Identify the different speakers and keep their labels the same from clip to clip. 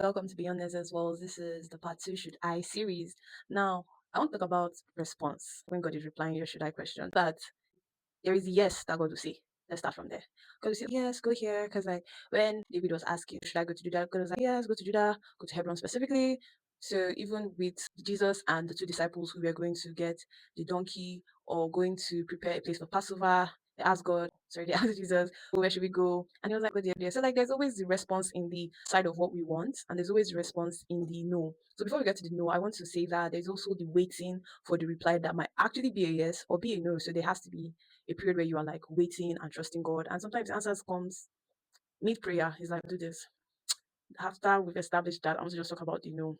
Speaker 1: Welcome to Beyond This as well. This is the part two Should I series. Now, I want to talk about response when God is replying your should I question. But there is yes that God will say. Let's start from there. God will say, yes, go here. Because, like, when David was asking, should I go to Judah? God was like, yes, go to Judah, go to Hebron specifically. So, even with Jesus and the two disciples who were going to get the donkey or going to prepare a place for Passover, they asked God, sorry, they asked Jesus, "Oh, where should we go?" And he was like, go there. So, like, there's always the response in the side of what we want, and there's always the response in the no. So, before we get to the no, I want to say that there's also the waiting for the reply that might actually be a yes or be a no. So, there has to be a period where you are like waiting and trusting God. And sometimes the answers comes mid prayer. He's like, do this. After we've established that, I want to just talk about the no.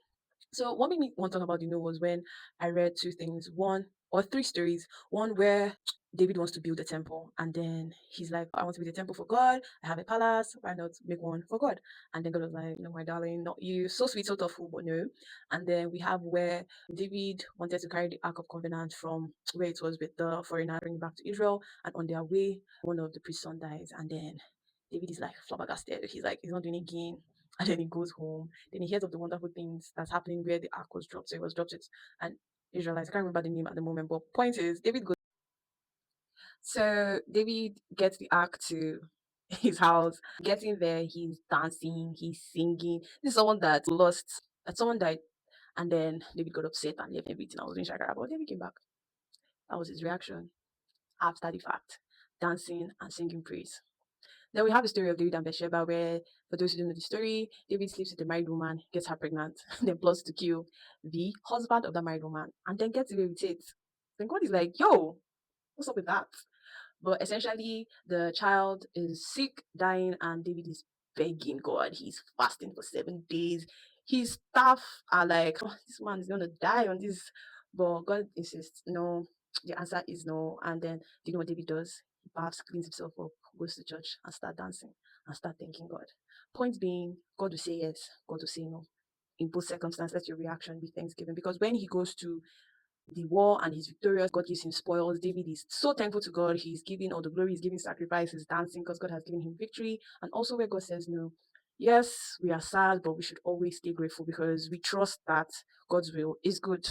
Speaker 1: So what made me want to talk about the no was when I read two things. One or three stories. One where David wants to build a temple, and then he's like, I want to build a temple for God. I have a palace. Why not make one for God? And then God was like, no, my darling, not you. So sweet, so thoughtful, but no. And then we have where David wanted to carry the Ark of Covenant from where it was with the foreigner, bring it back to Israel. And on their way, one of the priest's son dies, and then David is like flabbergasted. He's like, he's not doing it again. And then he goes home. Then he hears of the wonderful things that's happening where the ark was dropped. So he was dropped it. And Israelites, I can't remember the name at the moment, but point is David goes. So David gets the ark to his house. Getting there, he's dancing, he's singing. This is someone that lost, that someone died, and then David got upset and left everything. I was in Shakara, but David came back. That was his reaction after the fact, dancing and singing praise. Then we have the story of David and Bathsheba, where, for those who don't know the story, David sleeps with a married woman, gets her pregnant, then plots to kill the husband of the married woman, and then gets away with it. Then God is like, yo, what's up with that? But essentially, the child is sick, dying, and David is begging God. He's fasting for 7 days. His staff are like, oh, this man is going to die on this. But God insists, no, the answer is no. And then, do you know what David does? He baths, cleans himself up, goes to church, and start dancing and start thanking God. Point being, God will say yes, God will say no. In both circumstances, let your reaction be thanksgiving. Because when he goes to the war and he's victorious, God gives him spoils. David is so thankful to God. He's giving all the glory, he's giving sacrifices, dancing because God has given him victory. And also where God says no. Yes, we are sad, but we should always stay grateful because we trust that God's will is good.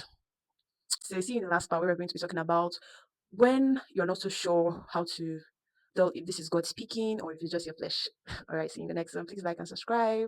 Speaker 1: So you see in the last part where we're going to be talking about when you're not so sure how to tell if this is God speaking or if it's just your flesh. All right, see you in the next one. Please like and subscribe.